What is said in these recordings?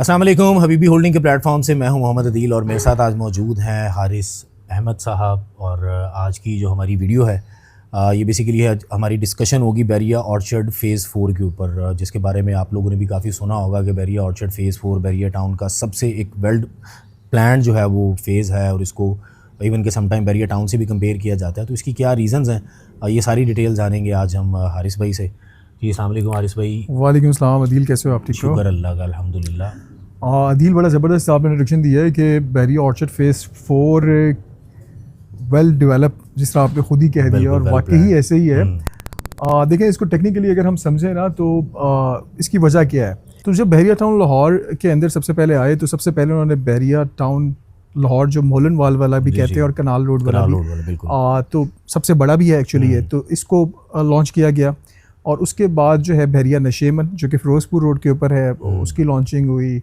अस्सलाम वालेकुम। हबीबी होल्डिंग के प्लेटफॉर्म से मैं हूं मोहम्मद अदील और मेरे साथ आज मौजूद हैं हारिस अहमद साहब। और आज की जो हमारी वीडियो है ये बेसिकली है, हमारी डिस्कशन होगी बैरिया ऑर्चर्ड फ़ेज़ 4 के ऊपर, जिसके बारे में आप लोगों ने भी काफ़ी सुना होगा कि Bahria Orchard Phase 4 Bahria Town का सबसे एक वेल प्लान जो है वो फ़ेज़ है और इसको इवन के समटाइम बैरिया टाउन से भी कंपेयर किया जाता है। तो इसकी क्या रीज़न्स हैं, ये सारी डिटेल जानेंगे आज हम हारिस भाई से। जी अस्सलाम वालेकुम हारिस भाई। वालेकुम सलाम अदील, कैसे हो आप? ठीक हो? शुक्र अल्लाह का, अल्हम्दुलिल्लाह। अदील, बड़ा ज़बरदस्त आपने इंट्रोडक्शन दिया है कि Bahria Orchard Phase 4 well develop, जिस तरह आपने खुद ही कह दिया, और वाकई ऐसे ही है। देखें, इसको टेक्निकली अगर हम समझें ना तो इसकी वजह क्या है। तो जब बैरिया टाउन लाहौर के अंदर सबसे पहले आए तो सबसे पहले उन्होंने बैरिया टाउन लाहौर, जो मोलन वाल वाला भी कहते हैं और कनाल रोड वाला भी, तो सबसे बड़ा भी है एक्चुअली है, तो इसको लॉन्च किया गया। और उसके बाद जो है बैरिया नशेमन, जो कि फ़िरोज़पुर रोड के ऊपर है, उसकी लॉन्चिंग हुई।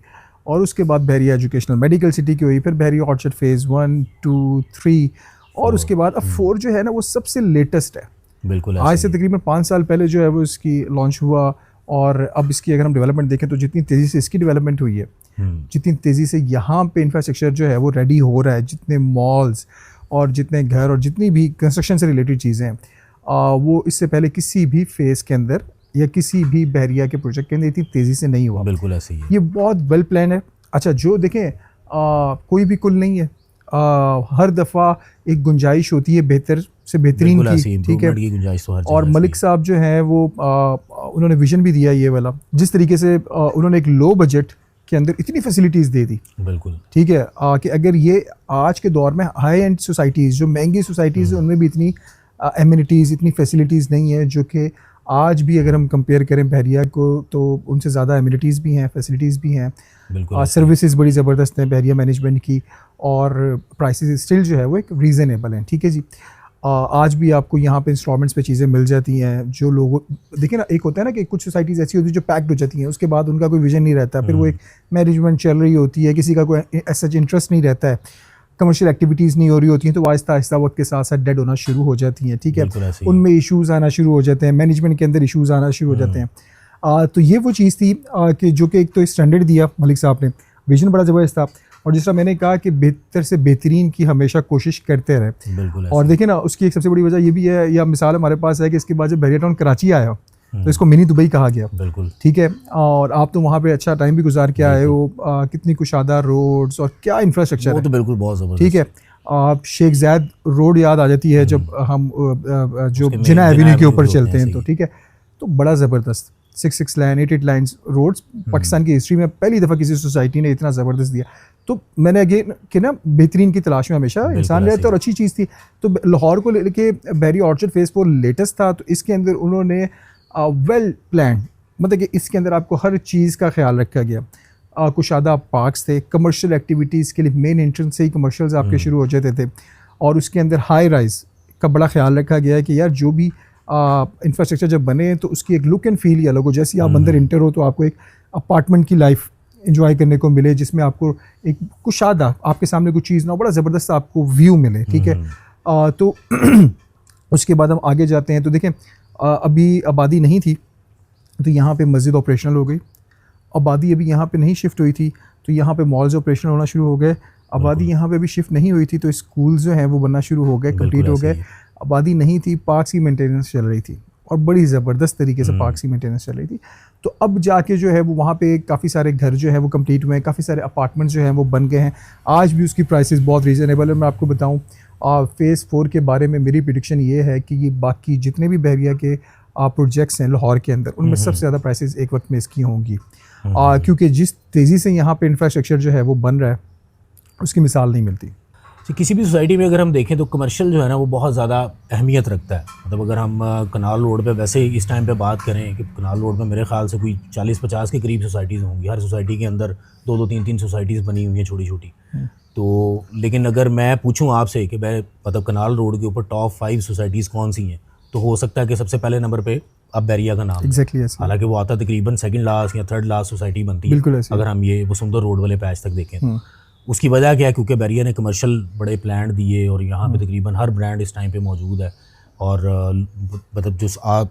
और उसके बाद बैरिया एजुकेशनल मेडिकल सिटी की हुई, फिर बैरिया ऑर्चर्ड फ़ेज़ 1, 2, 3, और उसके बाद अब 4 जो है ना वो सबसे लेटेस्ट है। बिल्कुल आज से तकरीबन 5 साल पहले जो है वो इसकी लॉन्च हुआ। और अब इसकी अगर हम डेवलपमेंट देखें तो जितनी तेज़ी से इसकी डेवलपमेंट हुई है, जितनी तेज़ी से यहाँ पे इंफ्रास्ट्रक्चर जो है वो रेडी हो रहा है, जितने मॉल्स और जितने घर और जितनी भी कंस्ट्रक्शन से रिलेटेड चीज़ें हैं, वो इससे पहले किसी भी फेज़ के अंदर या किसी भी बैरिया के प्रोजेक्ट के अंदर इतनी तेज़ी से नहीं हुआ। बिल्कुल ऐसे ही है। ये बहुत वेल प्लान है। अच्छा, जो देखें कोई भी कुल नहीं है, हर दफ़ा एक गुंजाइश होती है बेहतर से बेहतरीन की, ठीक है। और मलिक साहब जो हैं वो उन्होंने विजन भी दिया ये वाला, जिस तरीके से उन्होंने एक लो बजट के अंदर इतनी फैसिलिटीज़ दे दी, बिल्कुल ठीक है, कि अगर ये आज के दौर में हाई एंड सोसाइटीज़, जो महंगी सोसाइटीज़ है, उनमें भी इतनी एमिनिटीज़, इतनी फैसिलिटीज़ नहीं है, जो कि आज भी अगर हम कंपेयर करें बैरिया को तो उनसे ज़्यादा एमिनिटीज़ भी हैं, फैसिलिटीज़ भी हैं, सर्विसेज बड़ी ज़बरदस्त हैं बैरिया मैनेजमेंट की, और प्राइसेस स्टिल जो है वो एक रीज़नेबल हैं, ठीक है जी। आज भी आपको यहाँ पे इंस्टॉलमेंट्स पे चीज़ें मिल जाती हैं। जो लोग देखिए ना, एक होता है ना कि कुछ सोसाइटीज़ ऐसी होती है जो पैक्ड हो जाती हैं, उसके बाद उनका कोई विजन नहीं रहता, फिर वो एक मैनेजमेंट चल रही होती है, किसी का कोई सच इंटरेस्ट नहीं रहता है, कमर्शियल एक्टिविटीज़ नहीं हो रही होती हैं, तो आहिस्ता आहिस्ता वक्त के साथ साथ डेड होना शुरू हो जाती हैं, ठीक है। उनमें इशूज़ आना शुरू हो जाते हैं, मैनेजमेंट के अंदर इशूज़ आना शुरू हो जाते हैं। तो ये वो चीज़ थी कि जो कि एक तो स्टैंडर्ड दिया मलिक साहब ने, विजन बड़ा ज़बरदस्त था, और जिस तरह मैंने कहा कि बेहतर से बेहतरीन की हमेशा कोशिश करते रहे। और देखिए ना, उसकी एक सबसे बड़ी वजह ये भी है, या मिसाल हमारे पास है कि इसके बाद जब बैरिया टाउन कराची आया तो इसको मिनी दुबई कहा गया, बिल्कुल ठीक है। और आप तो वहाँ पे अच्छा टाइम भी गुजार के आए हो, कितनी कुशादा रोड्स और क्या इंफ्रास्ट्रक्चर है, तो बिल्कुल बहुत ज़बरदस्त, ठीक है। शेख ज़ैद रोड याद आ जाती है जब हम जो जिना एवेन्यू के ऊपर चलते हैं, तो ठीक है, तो बड़ा ज़बरदस्त 6 लाइन 8 लाइन्स रोड्स पाकिस्तान की हिस्ट्री में पहली दफ़ा किसी सोसाइटी ने इतना ज़बरदस्त दिया। तो मैंने अगेन कि ना, बेहतरीन की तलाश में हमेशा इंसान रहता है, और अच्छी चीज़ थी। तो लाहौर को लेके बैरिया ऑर्चर्ड फ़ेज़ 4 लेटेस्ट था, तो इसके अंदर उन्होंने वेल प्लान, मतलब कि इसके अंदर आपको हर चीज़ का ख्याल रखा गया। कुशादा पार्क्स थे, कमर्शियल एक्टिविटीज़ के लिए मेन एंट्रेंस से ही कमर्शियल्स आपके शुरू हो जाते थे, और उसके अंदर हाई राइज का बड़ा ख्याल रखा गया है कि यार जो भी इंफ्रास्ट्रक्चर जब बने तो उसकी एक लुक एंड फील ही अलग हो। जैसे आप अंदर इंटर हो तो आपको एक अपार्टमेंट की लाइफ एंजॉय करने को मिले, जिसमें आपको एक कुशादा, आपके सामने कुछ चीज़ ना हो, बड़ा ज़बरदस्त आपको व्यू मिले, ठीक है। तो उसके बाद हम आगे जाते हैं तो देखें, अभी आबादी नहीं थी तो यहाँ पे मस्जिद ऑपरेशनल हो गई। आबादी अभी यहाँ पे नहीं शिफ्ट हुई थी तो यहाँ पे मॉल्स ऑपरेशनल होना शुरू हो गए। आबादी यहाँ पे भी शिफ्ट नहीं हुई थी तो स्कूल्स जो हैं वो बनना शुरू हो गए, कंप्लीट हो गए। आबादी नहीं थी, पार्क्स की मेंटेनेंस चल रही थी, और बड़ी ज़बरदस्त तरीके से पार्क्स की मेंटेनेंस चल रही थी। तो अब जाके जो है वो वहाँ पे काफ़ी सारे घर जो है वो कंप्लीट हुए हैं, काफ़ी सारे अपार्टमेंट्स जो हैं वो बन गए हैं। आज भी उसकी प्राइसेस बहुत रीज़नेबल है। मैं आपको बताऊँ, फ़ेज़ 4 के बारे में मेरी प्रेडिक्शन ये है कि ये बाकी जितने भी बैरिया के प्रोजेक्ट्स हैं लाहौर के अंदर, उनमें सबसे ज़्यादा प्राइसेस एक वक्त में इसकी होंगी, क्योंकि जिस तेज़ी से यहाँ पे इंफ्रास्ट्रक्चर जो है वो बन रहा है उसकी मिसाल नहीं मिलती। किसी भी सोसाइटी में अगर हम देखें तो कमर्शियल जो है ना वो बहुत ज़्यादा अहमियत रखता है। मतलब अगर हम कनाल रोड पे वैसे इस टाइम पे बात करें कि कनाल रोड में मेरे ख्याल से कोई 40-50 के करीब सोसाइटीज़ होंगी। हर सोसाइटी के अंदर 2-2, 3-3 सोसाइटीज़ बनी हुई हैं छोटी छोटी। तो लेकिन अगर मैं पूछूं आपसे कि मैं मतलब कनाल रोड के ऊपर टॉप 5 सोसाइटीज़ कौन सी हैं, तो हो सकता है कि सबसे पहले नंबर पे अब बैरिया का नाम, एग्जैक्टली yes, हालांकि वो आता तकरीबन सेकंड लास्ट या थर्ड लास्ट सोसाइटी बनती है अगर हम ये वसुंधरा रोड वाले पैच तक देखें। उसकी वजह क्या है, क्योंकि बैरिया ने कमर्शियल बड़े प्लान दिए और यहाँ पे तकरीबन हर ब्रांड इस टाइम पे मौजूद है, और मतलब जो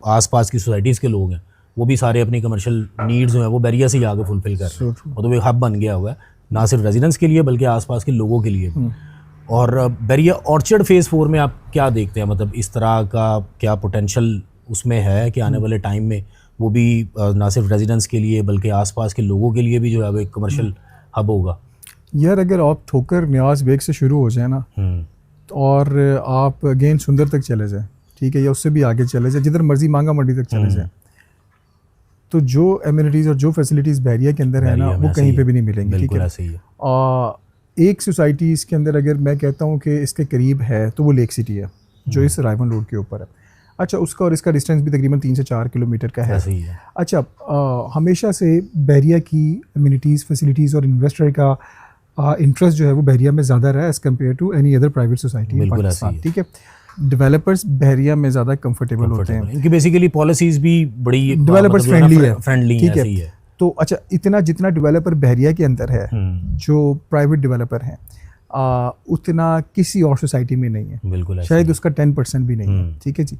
आस पास की सोसाइटीज़ के लोग हैं वो भी सारे अपनी कमर्शियल नीड्स जो है वो बैरिया से ही आगे फुलफिल कर रहे हैं। वो तो एक हब बन गया हुआ है ना सिर्फ रेजिडेंट्स के लिए बल्कि आसपास के लोगों के लिए भी। और बैरिया ऑर्चर्ड फेज़ 4 में आप क्या देखते हैं, मतलब इस तरह का क्या पोटेंशियल उसमें है कि आने वाले टाइम में वो भी ना सिर्फ रेजिडेंट्स के लिए बल्कि आसपास के लोगों के लिए भी जो है वो एक कमर्शियल हब होगा? यार अगर आप ठोकर न्याज बेग से शुरू हो जाए ना और आप अगेन सुंदर तक चले जाए, ठीक है, या उससे भी आगे चले जाए, जिधर मर्जी मांगा मंडी तक चले जाए, तो जो एमिनिटीज़ और जो फैसिलिटीज़ बैरिया के अंदर है ना वो कहीं पे भी नहीं मिलेंगी। ठीक है, एक सोसाइटी इसके अंदर अगर मैं कहता हूँ कि इसके करीब है तो वो लेक सिटी है जो इस रायवन रोड के ऊपर है। अच्छा, उसका और इसका डिस्टेंस भी तकरीबन 3 से 4 किलोमीटर का है। अच्छा, हमेशा से बैरिया की एमिनिटीज़, फैसिलिटीज़ और इन्वेस्टर का इंटरेस्ट जो है वो बैरिया में ज़्यादा रहा है as compared to any other private society in Pakistan. ठीक है, डेवलपर्स बैरिया में ज़्यादा कंफर्टेबल होते हैं, इनकी बेसिकली पॉलिसीज़ भी बड़ी डेवलपर्स फ्रेंडली है। ठीक है, तो अच्छा, इतना जितना डेवलपर बैरिया के अंदर है जो प्राइवेट डेवलपर हैं उतना किसी और सोसाइटी में नहीं है, बिल्कुल शायद उसका 10% भी नहीं है। ठीक है जी,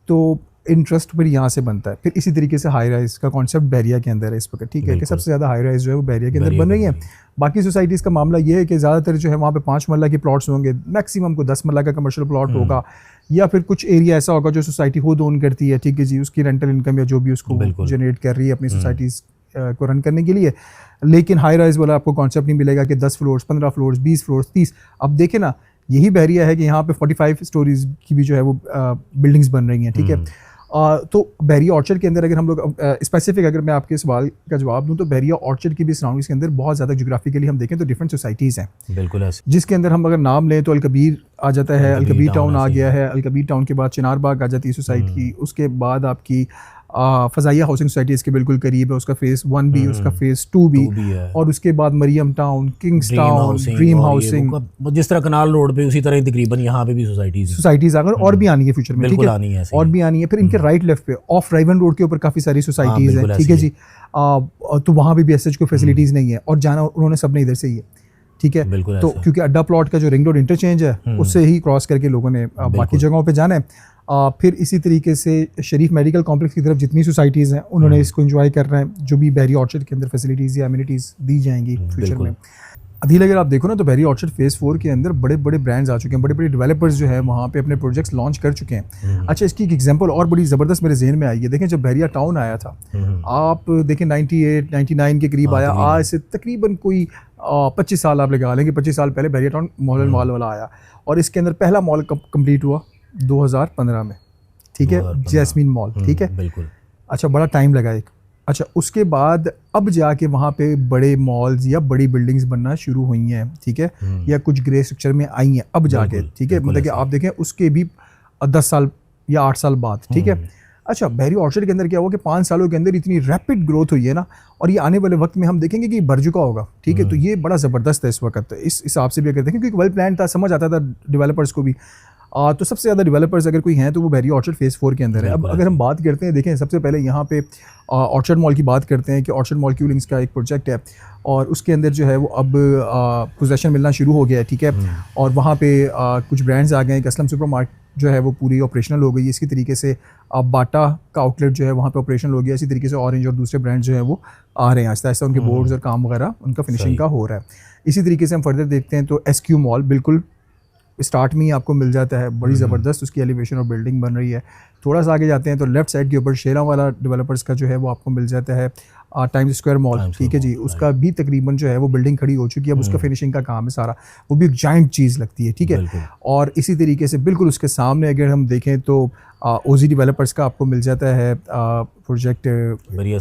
तो इंटरेस्ट फिर यहाँ से बनता है। फिर इसी तरीके से हाई राइज का कॉन्सेप्ट बैरिया के अंदर है इस वक्त। ठीक है, कि सबसे ज़्यादा हाई राइज जो है वो बैरिया के अंदर बन रही है। बाकी सोसाइटीज़ का मामला ये है कि ज़्यादातर जो है वहाँ पे 5 मरला के प्लॉट्स होंगे, मैक्सिमम को 10 मरला का कमर्शियल प्लॉट होगा, या फिर कुछ एरिया ऐसा होगा जो सोसाइटी खुद ओन करती है। ठीक है जी, उसकी रेंटल इनकम या जो भी उसको जनरेट कर रही है अपनी सोसाइटीज़ को रन करने के लिए। लेकिन हाई राइज वाला आपको कॉन्सेप्ट नहीं मिलेगा कि 10 फ्लोर्स, 15 फ्लोर्स, 20 फ्लोर्स, 30। अब देखें ना, यही बैरिया है कि यहाँ पे 45 स्टोरीज की भी जो है वो बिल्डिंग्स बन रही हैं। ठीक है, तो बैरिया ऑर्चर्ड के अंदर अगर हम लोग स्पेसिफिक अगर मैं आपके सवाल का जवाब दूं तो बैरिया ऑर्चर्ड की भी सराउंडिंग्स के अंदर बहुत ज़्यादा जोग्राफिकली हम देखें तो डिफरेंट सोसाइटीज़ हैं। बिल्कुल ऐसे, जिसके अंदर हम अगर नाम लें तो अलकबीर आ जाता है, अलकबीर टाउन आ गया है, अलकबीर टाउन के बाद चिनार बाग आ जाती है सोसाइटी, उसके बाद आपकी फ़ज़ाइया हाउसिंग सोसाइटी इसके बिल्कुल करीब है, उसका फेज़ 1 भी, उसका फेज़ 2 भी, और उसके बाद Maryam Town, Kings Town, Dream Housing, जिस तरह कनाल रोड पे उसी तरह तकरीबन यहाँ पे भी सोसाइटीज़ आकर और भी आनी है फ्यूचर में। ठीक है, और भी आनी है। फिर इनके राइट लेफ्ट पे ऑफ रायवन रोड के ऊपर काफ़ी सारी सोसाइटीज़ हैं। ठीक है जी, तो वहाँ पे भी ऐसे कोई फैसिलिटीज़ नहीं है और जाना उन्होंने सबने इधर से ही है। ठीक है, तो क्योंकि अड्डा प्लॉट का जो रिंग रोड इंटरचेंज है उससे ही क्रॉस करके लोगों ने बाकी जगहों पे जाना है। फिर इसी तरीके से शरीफ मेडिकल कॉम्प्लेक्स की तरफ जितनी सोसाइटीज़ हैं उन्होंने इसको एंजॉय कर रहे हैं, जो भी बैरिया ऑर्चर्ड के अंदर फैसिलिटीज़ या एमिनिटीज़ दी जाएंगी फ्यूचर में। अदील, अगर आप देखो ना तो बैरिया ऑर्चर्ड फेज़ 4 के अंदर बड़े बड़े ब्रांड्स आ चुके हैं, बड़े बड़े डेवलपर्स जो है वहाँ पे अपने प्रोजेक्ट्स लॉन्च कर चुके हैं। अच्छा, इसकी एक एग्जांपल और बड़ी ज़बरदस्त मेरे जहन में आई है। देखें, जब बैरिया टाउन आया था, आप देखें 98-99 के करीब आया, आज से तकरीबन कोई 25 साल आप लगा लेंगे, 25 साल पहले बैरिया टाउन मॉल वाला आया, और इसके अंदर पहला मॉल कंप्लीट हुआ 2015 में। ठीक है, जैस्मीन मॉल। ठीक है, बिल्कुल। अच्छा, बड़ा टाइम लगा एक। अच्छा, उसके बाद अब जाके वहाँ पे बड़े मॉल्स या बड़ी बिल्डिंग्स बनना शुरू हुई हैं। ठीक है, या कुछ ग्रे स्ट्रक्चर में आई हैं अब जाके। ठीक है, मतलब कि आप देखें उसके भी 10 साल या 8 साल बाद। ठीक है, अच्छा, बैरिया ऑर्चर्ड के अंदर क्या हुआ कि 5 सालों के अंदर इतनी रैपिड ग्रोथ हुई है ना, और ये आने वाले वक्त में हम देखेंगे कि बढ़ चुका होगा। ठीक है, तो ये बड़ा ज़बरदस्त है इस वक्त। इस हिसाब से भी अगर देखें, क्योंकि वेल प्लान था, समझ आता था डेवलपर्स को भी। तो सबसे ज़्यादा डेवलपर्स अगर कोई हैं तो वो बैरिया ऑर्चर्ड फेज़ 4 के अंदर है। अब अगर हम बात करते हैं, देखें, सबसे पहले यहाँ पे ऑर्चर्ड मॉल की बात करते हैं कि ऑर्चर्ड मॉल क्यूलिंग्स का एक प्रोजेक्ट है और उसके अंदर जो है वो अब पोजेसन मिलना शुरू हो गया है। ठीक है, और वहाँ पे कुछ ब्रांड्स आ गए हैं। असलम सुपर मार्केट जो है वो पूरी ऑपरेशनल हो गई। इसी तरीके से बाटा का आउटलेट जो है वहाँ पे ऑपरेशनल हो गया। इसी तरीके से ऑरेंज और दूसरे ब्रांड जो है वो आ रहे हैं आहिस्ता आहिस्ता, उनके बोर्ड्स और काम वगैरह उनका फिनिशिंग का हो रहा है। इसी तरीके से हम फर्दर देखते हैं तो SQ मॉल बिल्कुल स्टार्ट में ही आपको मिल जाता है, बड़ी ज़बरदस्त उसकी एलिवेशन और बिल्डिंग बन रही है। थोड़ा सा आगे जाते हैं तो लेफ्ट साइड के ऊपर शेरा वाला डेवलपर्स का जो है वो आपको मिल जाता है टाइम्स स्क्वायर मॉल। ठीक है जी, उसका भी तकरीबन जो है वो बिल्डिंग खड़ी हो चुकी है। अब उसका फिनिशिंग का काम है सारा, वो भी एक जाइंट चीज़ लगती है। ठीक है, और इसी तरीके से बिल्कुल उसके सामने अगर हम देखें तो OZ डेवलपर्स का आपको मिल जाता है प्रोजेक्ट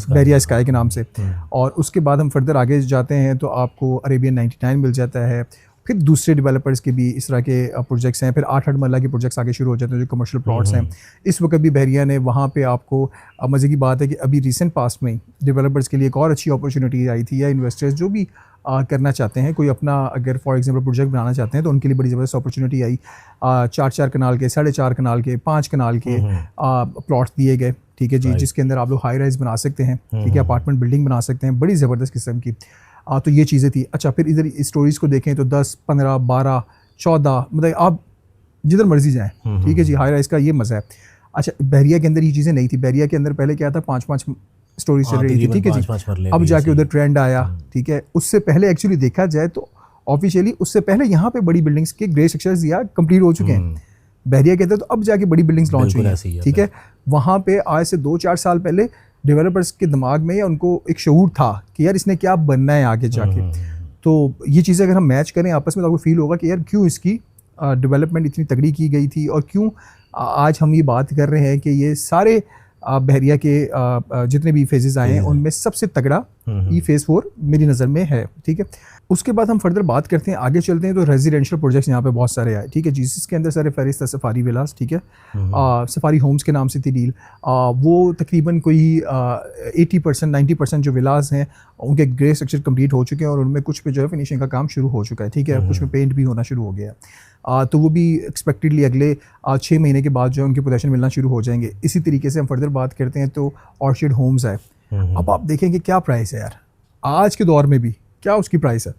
बैरिया स्काई के नाम से। और उसके बाद हम फर्दर आगे जाते हैं तो आपको अरेबियन 99 मिल जाता है। फिर दूसरे डेवलपर्स के भी इस तरह के प्रोजेक्ट्स हैं। फिर 8 मरला के प्रोजेक्ट्स आगे शुरू हो जाते हैं जो कमर्शियल प्लॉट्स हैं। इस वक्त भी बैरिया ने वहाँ पे आपको मज़े की बात है कि अभी रिसेंट पास्ट में डेवलपर्स के लिए एक और अच्छी अपॉर्चुनिटी आई थी, या इन्वेस्टर्स जो भी करना चाहते हैं, कोई अपना अगर फॉर एग्जांपल प्रोजेक्ट बनाना चाहते हैं तो उनके लिए बड़ी ज़बरदस्त अपॉर्चुनिटी आई। 4-4 कनाल के, 4.5 कनाल के, 5 कनाल के प्लॉट्स दिए गए। ठीक है जी, जिसके अंदर आप लोग हाई राइज बना सकते हैं। ठीक है, अपार्टमेंट बिल्डिंग बना सकते हैं, बड़ी ज़बरदस्त किस्म की। तो ये चीज़ें थी। अच्छा, फिर इधर स्टोरीज़ को देखें तो 10, 15, 12, 14, मतलब आप जिधर मर्जी जाएं। ठीक है जी, हाई राइज का ये मज़ा है। अच्छा, बहरिया के अंदर ये चीज़ें नहीं थी। बहरिया के अंदर पहले क्या था, 5-5 स्टोरी चल रही थी, ठीक है जी। अब जाके उधर ट्रेंड आया, ठीक है। उससे पहले एक्चुअली देखा जाए तो ऑफिशियली उससे पहले यहाँ पे बड़ी बिल्डिंग्स के ग्रे स्ट्रक्चर्स या कंप्लीट हो चुके हैं बहरिया के अंदर, तो अब जाके बड़ी बिल्डिंग्स लॉन्च हुई हैं, ठीक है। वहाँ पे आज से 2-4 साल पहले डेवलपर्स के दिमाग में या उनको एक शऊर था कि यार इसने क्या बनना है आगे जाके। तो ये चीज़ें अगर हम मैच करें आपस में तो आपको फील होगा कि यार क्यों इसकी डेवलपमेंट इतनी तगड़ी की गई थी और क्यों आज हम ये बात कर रहे हैं कि ये सारे बहरिया के जितने भी फेजेस आए हैं उनमें सबसे तगड़ा ये फेज़ 4 मेरी नज़र में है, ठीक है। उसके बाद हम फर्दर बात करते हैं, आगे चलते हैं तो रेजिडेंशियल प्रोजेक्ट्स यहाँ पे बहुत सारे आए, ठीक है जी। जिसके अंदर सारे फहरिस्त सफारी विलास, ठीक है, सफारी होम्स के नाम से थी डील। वो तकरीबन कोई 80% 90% जो विलास हैं उनके ग्रे स्ट्रक्चर कंप्लीट हो चुके हैं और उनमें कुछ पे जो है फिनिशिंग का काम शुरू हो चुका है, ठीक है। कुछ में पेंट भी होना शुरू हो गया है। तो वो भी एक्सपेक्टेडली अगले 6 महीने के बाद जो है उनके पोजेशन मिलना शुरू हो जाएंगे। इसी तरीके से हम फर्दर बात करते हैं तो ऑर्चिड होम्स है। अब आप देखेंगे क्या प्राइस है यार, आज के दौर में भी क्या उसकी प्राइस है।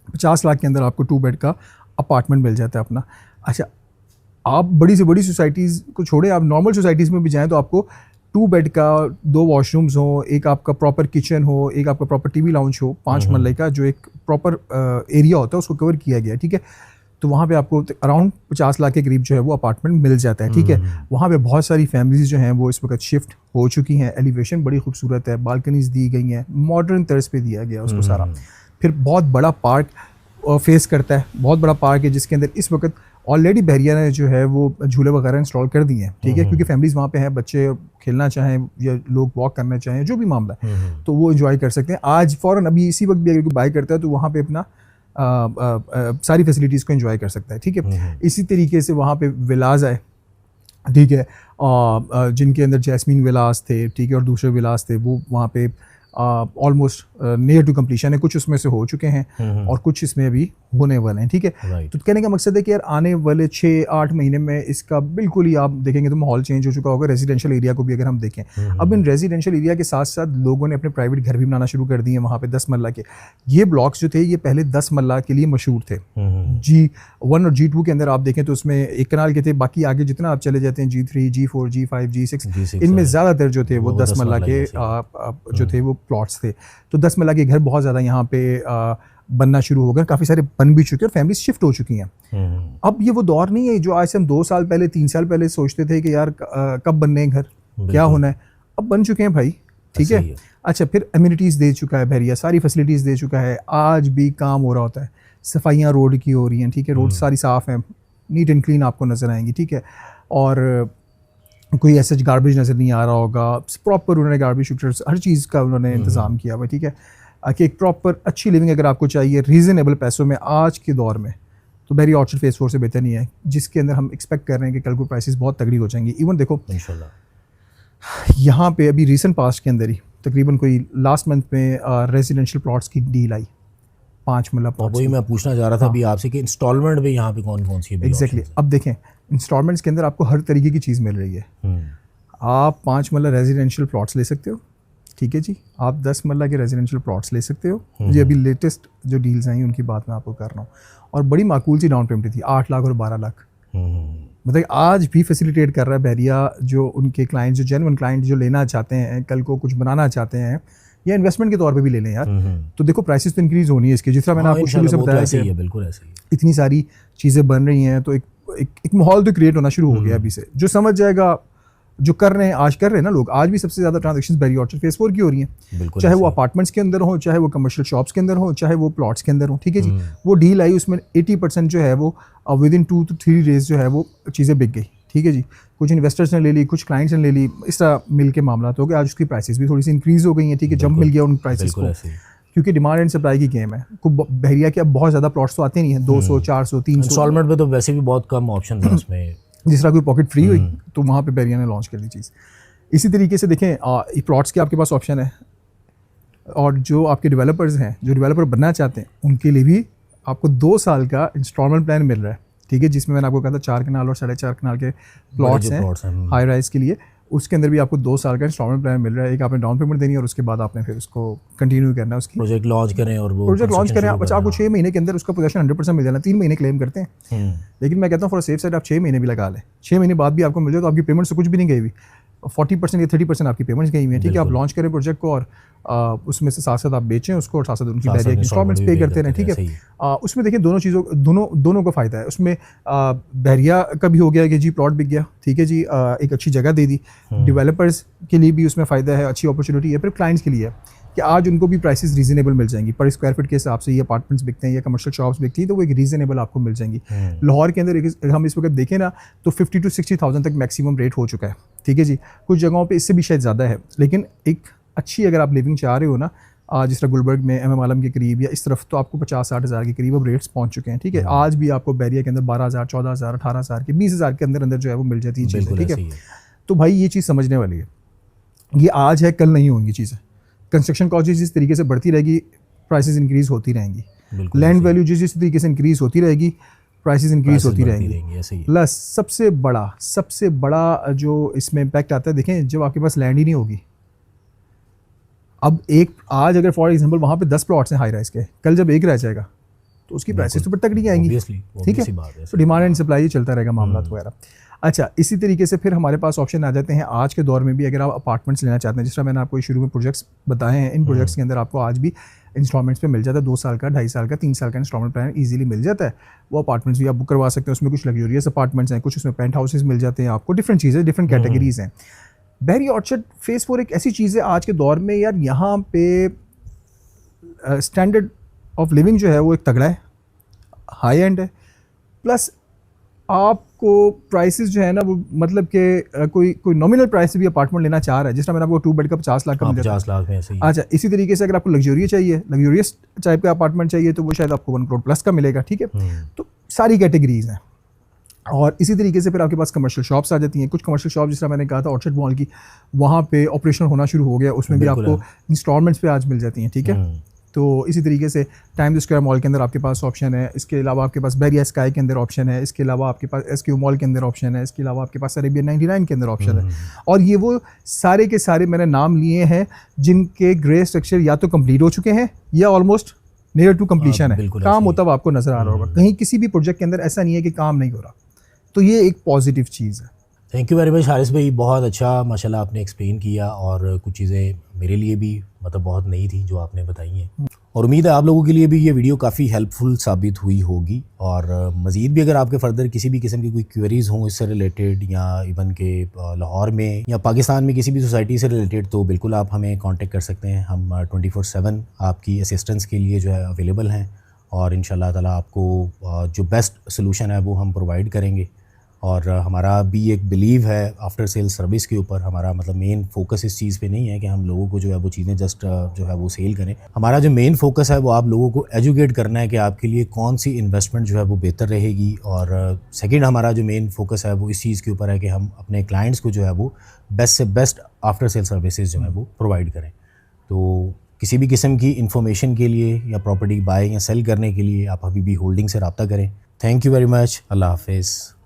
50 लाख के अंदर आपको 2 बेड का अपार्टमेंट मिल जाता है अपना। अच्छा, आप बड़ी से बड़ी सोसाइटीज़ को छोड़े, आप नॉर्मल सोसाइटीज़ में भी जाएँ तो आपको 2 बेड का 2 वॉशरूम्स हो, एक आपका प्रॉपर किचन हो, एक आपका प्रॉपर टीवी लाउंज हो, 5 मरले का जो एक प्रॉपर एरिया होता है उसको कवर किया गया है, ठीक है। तो वहाँ पे आपको अराउंड 50 लाख के करीब जो है वो अपार्टमेंट मिल जाता है, ठीक है। वहाँ पे बहुत सारी फैमिलीज जो हैं वो इस वक्त शिफ्ट हो चुकी हैं। एलिवेशन बड़ी खूबसूरत है, बालकनीज दी गई हैं, मॉडर्न तर्ज पे दिया गया उसको सारा। फिर बहुत बड़ा पार्क फेस करता है, बहुत बड़ा पार्क है जिसके अंदर इस वक्त ऑलरेडी बहरिया ने जो है वो झूले वगैरह इंस्टॉल कर दिए हैं, ठीक है। क्योंकि फैमिलीज वहाँ पे हैं, बच्चे खेलना चाहें या लोग वॉक करना चाहें, जो भी मामला है तो वो एंजॉय कर सकते हैं। आज फ़ौरन अभी इसी वक्त भी अगर कोई बाय करता है तो वहाँ पे अपना सारी फैसिलिटीज़ को एंजॉय कर सकता है, ठीक है। इसी तरीके से वहाँ पे विलास आए, ठीक है, जिनके अंदर जैस्मीन विलास थे, ठीक है, और दूसरे विलास थे वो वहाँ पे ऑलमोस्ट नियर टू कंप्लीशन है। कुछ उसमें से हो चुके हैं और कुछ इसमें अभी होने वाले हैं, ठीक है। तो कहने का मकसद है कि यार आने वाले 6-8 महीने में इसका बिल्कुल ही आप देखेंगे तो माहौल चेंज हो चुका होगा। रेजिडेंशियल एरिया को भी अगर हम देखें, अब इन रेजिडेंशियल एरिया के साथ साथ लोगों ने अपने प्राइवेट घर भी बनाना शुरू कर दिए वहाँ पे 10 मरला के। ये ब्लॉक्स जो थे ये पहले 10 मरला के लिए मशहूर थे। G1 और G2 के अंदर आप देखें तो उसमें 1 कनाल के थे, बाकी आगे जितना आप चले जाते हैं G3, G4, G5, G6 इनमें ज़्यादातर जो थे वो 10 मरला के जो थे वो प्लॉट्स थे। तो 10 मरला के घर बहुत ज़्यादा यहाँ पे बनना शुरू हो गए, काफ़ी सारे बन भी चुके हैं और फैमिली शिफ्ट हो चुकी हैं। अब ये वो दौर नहीं है जो आज से हम 2 साल पहले 3 साल पहले सोचते थे कि यार कब बनने हैं घर, क्या होना है। अब बन चुके हैं भाई, ठीक है। अच्छा, फिर एम्यूनिटीज़ दे चुका है बहरिया, सारी फैसिलिटीज़ दे चुका है। आज भी काम हो रहा होता है, सफाइयाँ रोड की हो रही हैं, ठीक है। रोड सारी साफ़ हैं, नीट एंड क्लीन आपको नज़र आएंगी, ठीक है। और कोई ऐसा गार्बेज नज़र नहीं आ रहा होगा। प्रॉपर उन्होंने गार्बेज शूटर्स हर चीज़ का उन्होंने इंतज़ाम किया हुआ, ठीक है। कि एक प्रॉपर अच्छी लिविंग अगर आपको चाहिए रीज़नेबल पैसों में आज के दौर में तो बहरिया ऑर्चिड फेज़ 4 से बेहतर नहीं है, जिसके अंदर हम एक्सपेक्ट कर रहे हैं कि कल को प्राइसेस बहुत तगड़ी हो जाएंगी। इवन देखो इंशाल्लाह यहाँ पे अभी रिसेंट पास्ट के अंदर ही तकरीबन कोई लास्ट मंथ में रेजिडेंशियल प्लॉट्स की डील आई 5 मरला प्लॉट। वही मैं पूछना चाह रहा था अभी आपसे कि इंस्टॉलमेंट में यहाँ पे कौन कौन सी है। एग्जैक्टली, अब देखें इंस्टॉलमेंट्स के अंदर आपको हर तरीके की चीज़ मिल रही है। आप 5 मरला रेजिडेंशियल प्लॉट्स ले सकते हो, ठीक है जी। आप 10 मरला के रेजिडेंशियल प्लॉट्स ले सकते हो। ये अभी लेटेस्ट जो डील्स आई उनकी बात मैं आपको कर रहा हूँ, और बड़ी माकूल सी डाउन पेमेंट थी 8 लाख और 12 लाख। मतलब आज भी फैसिलिटेट कर रहा है बहरिया जो उनके क्लाइंट, जो जेन्युइन क्लाइंट जो लेना चाहते हैं, कल को कुछ बनाना चाहते हैं या इन्वेस्टमेंट के तौर पे भी ले लें यार, तो देखो प्राइसेस तो इंक्रीज़ होनी है इसकी। जिस तरह मैंने आपको शुरू से बताया कि बिल्कुल ऐसे ही इतनी सारी चीज़ें बन रही हैं तो एक माहौल तो क्रिएट होना शुरू हो गया अभी से। जो समझ जाएगा, जो कर रहे हैं आज कर रहे हैं ना लोग, आज भी सबसे ज़्यादा ट्रांजैक्शंस बहरिया ऑर्चिड फेज़ 4 की हो रही हैं, चाहे वो अपार्टमेंट्स के अंदर हो, चाहे वो कमर्शियल शॉप्स के अंदर हो, चाहे वो प्लॉट्स के अंदर हो, ठीक है जी। वो डील आई, उसमें 80% जो है वो विद इन 2 to 3 डेज जो है वो चीज़ें बिक गई, ठीक है जी। कुछ इन्वेस्टर्स ने ले ली, कुछ क्लाइंट्स ने ले ली, इस तरह मिल के मामला हो गया। आज उसकी प्राइसेस भी थोड़ी सी इंक्रीज़ हो गई हैं, ठीक है, जंप मिल गया उन प्राइसेस को, क्योंकि डिमांड एंड सप्लाई की गेम है। बहरिया के अब बहुत ज़्यादा प्लॉट्स तो आते नहीं हैं, 200, 400, 300। इंस्टॉलमेंट में तो वैसे भी बहुत कम ऑप्शन है उसमें, जिस तरह कोई पॉकेट फ्री हुई तो वहाँ पे बहरिया ने लॉन्च कर दी चीज़। इसी तरीके से देखें प्लॉट्स के आपके पास ऑप्शन है, और जो आपके डेवलपर्स हैं, जो डेवलपर बनना चाहते हैं, उनके लिए भी आपको 2 साल का इंस्टॉलमेंट प्लान मिल रहा है, ठीक है, जिसमें मैंने आपको कहा था 4 कनाल और 4.5 कनाल के प्लॉट्स हैं हाई राइज के लिए। उसके अंदर भी आपको 2 साल का इंस्टॉलमेंट प्लान मिल रहा है। एक आपने डाउन पेमेंट देनी है और उसके बाद आपने फिर उसको कंटिन्यू करना है। उसकी प्रोजेक्ट लॉन्च करें और वो प्रोजेक्ट लॉन्च करें आप, construction आपको शुरू 6 महीने के अंदर उसका पोजेशन 100% मिल जाना। 3 महीने क्लेम करते हैं, करना। लेकिन मैं कहता हूँ फॉर सेफ साइड आप 6 महीने भी लगा लें। 6 महीने बाद भी आपको मिल जाए तो आपकी पेमेंट से कुछ भी नहीं गई हुई, 40% या 30% आपकी पेमेंट्स गई हुई हैं, ठीक है। आप लॉन्च करें प्रोजेक्ट को और उसमें से साथ साथ आप बेचें उसको और साथ साथ उनकी बैरिया की इंस्टॉलमेंट्स पे करते रहें, ठीक है। उसमें देखिए दोनों को फ़ायदा है। उसमें बैरिया का भी हो गया कि जी प्लॉट बिक गया, ठीक है जी, एक अच्छी जगह दे दी। डेवलपर्स के लिए भी उसमें फ़ायदा है, अच्छी अपॉर्चुनिटी है। फिर क्लाइंट्स के लिए है कि आज उनको भी प्राइसेस रीजनेबल मिल जाएंगी, पर स्क्वायर फीट के हिसाब से ये अपार्टमेंट्स बिकते हैं या कमर्शियल शॉप्स बिकती हैं तो वो एक रीजनेबल आपको मिल जाएंगी। लाहौर के अंदर हम इस वक्त देखें ना तो 50 to 60,000 तक मैक्सिमम रेट हो चुका है, ठीक है जी। कुछ जगहों पे इससे भी शायद ज़्यादा है, लेकिन एक अच्छी अगर आप लिविंग चाह रहे हो ना, जिस तरह गुलबर्ग में MM आलम के करीब या इस तरफ, तो आपको 50-60 हज़ार के करीब अब रेट्स पहुंच चुके हैं, ठीक है। आज भी आपको बैरिया के अंदर 12,000, 14,000, 18,000 के 20,000 के अंदर जो है वो मिल जाती है चीज़ें, ठीक है। तो भाई ये चीज़ समझने वाली है, ये आज है कल नहीं होंगी चीज़ें। कंस्ट्रक्शन कॉस्ट जिस तरीके से बढ़ती रहेगी प्राइसेस इंक्रीज़ होती रहेंगी, लैंड वैल्यू जिस तरीके से इंक्रीज़ होती रहेगी प्राइसेस इंक्रीज़ होती रहेंगी। प्लस सबसे बड़ा जो इसमें इम्पैक्ट आता है, देखें जब आपके पास लैंड ही नहीं होगी। अब एक आज अगर फॉर एग्जांपल वहाँ पे 10 प्लॉट्स हैं हाई राइज के, कल जब एक रह जाएगा तो उसकी प्राइसेस तो तक नहीं आएंगी, ठीक है। तो डिमांड एंड सप्लाई चलता रहेगा मामला वगैरह। अच्छा, इसी तरीके से फिर हमारे पास ऑप्शन आ जाते हैं आज के दौर में भी। अगर आप अपार्टमेंट्स लेना चाहते हैं, जिस तरह मैंने आपको शुरू में प्रोजेक्ट्स बताए हैं, इन प्रोजेक्ट्स के अंदर आपको आज भी इंस्टॉलमेंट्स पे मिल जाता है। 2 साल का, 2.5 साल का, 3 साल का इंस्टॉलमेंट प्लान इजीली मिल जाता है। वो अपार्टमेंट्स भी आप बुक करवा सकते हैं। उसमें कुछ लग्जरियस अपार्टमेंट्स हैं, कुछ उसमें पेंट हाउसेस मिल जाते हैं आपको, डिफरेंट चीज़ें, डिफरेंट कैटेगरीज हैं। बैरिया ऑर्चर्ड फेज़ 4 एक ऐसी चीज़ है आज के दौर में यार, यहाँ पे स्टैंडर्ड ऑफ लिविंग जो है वो एक तगड़ा है, हाई एंड है। प्लस आपको प्राइसेस जो है ना वो मतलब कि कोई नॉमिनल प्राइस से भी अपार्टमेंट लेना चाह रहा है। जिस तरह मैंने आपको 2 बेड का 50 लाख का मिल जाता है, 50 लाख में ऐसे ही। अच्छा, इसी तरीके से अगर आपको लग्जरियस टाइप का अपार्टमेंट चाहिए तो वो शायद आपको 1 करोड़ प्लस का मिलेगा, ठीक है। तो सारी कैटेगरीज हैं। और इसी तरीके से फिर आपके पास कमर्शियल शॉप्स आ जाती हैं। कुछ कमर्शियल शॉप जिस तरह मैंने कहा था ऑर्चर्ड मॉल की, वहाँ पे ऑपरेशन होना शुरू हो गया, उसमें भी आपको इंस्टॉलमेंट्स पे आज मिल जाती हैं, ठीक है। तो इसी तरीके से टाइम्स स्क्वायर मॉल के अंदर आपके पास ऑप्शन है। इसके अलावा आपके पास बैरिया स्काई के अंदर ऑप्शन है। इसके अलावा आपके पास SQ मॉल के अंदर ऑप्शन है। इसके अलावा आपके पास अरेबियन 99 के अंदर ऑप्शन है। और ये वो सारे के सारे मैंने नाम लिए हैं जिनके ग्रे स्ट्रक्चर या तो कंप्लीट हो चुके हैं या ऑलमोस्ट नियर टू कंप्लीशन है। काम होता हुआ आपको नजर आ रहा होगा। कहीं किसी भी प्रोजेक्ट के अंदर ऐसा नहीं है कि काम नहीं हो रहा। तो ये एक पॉजिटिव चीज़ है। Thank you very much Haris भाई, बहुत अच्छा माशाल्लाह आपने एक्सप्लेन किया और कुछ चीज़ें मेरे लिए भी मतलब बहुत नई थी जो आपने बताई हैं, और उम्मीद है आप लोगों के लिए भी ये वीडियो काफ़ी हेल्पफुल साबित हुई होगी। और मज़ीद भी अगर आपके फर्दर किसी भी किस्म की कोई क्वेरीज़ हों इससे रिलेटेड, या इवन के लाहौर में या पाकिस्तान में किसी भी सोसाइटी से रिलेटेड, तो बिल्कुल आप हमें कांटेक्ट कर सकते हैं। हम 24/7 आपकी असिस्टेंस के लिए जो है अवेलेबल हैं, और इंशाल्लाह ताला आपको जो बेस्ट सोल्यूशन है वो हम प्रोवाइड करेंगे। और हमारा भी एक बिलीव है आफ्टर सेल सर्विस के ऊपर। हमारा मतलब मेन फोकस इस चीज़ पे नहीं है कि हम लोगों को जो है वो चीज़ें जस्ट जो है वो सेल करें। हमारा जो मेन फोकस है वो आप लोगों को एजुकेट करना है कि आपके लिए कौन सी इन्वेस्टमेंट जो है वो बेहतर रहेगी। और सेकंड हमारा जो मेन फोकस है वो इस चीज़ के ऊपर है कि हम अपने क्लाइंट्स को जो है वो बेस्ट से बेस्ट आफ्टर सेल सर्विसेज जो है वो प्रोवाइड करें। तो किसी भी किस्म की इन्फॉर्मेशन के लिए या प्रॉपर्टी बाय या सेल करने के लिए आप अभी भी होल्डिंग से रब्ता करें। Thank you very much. अल्लाह हाफिज़।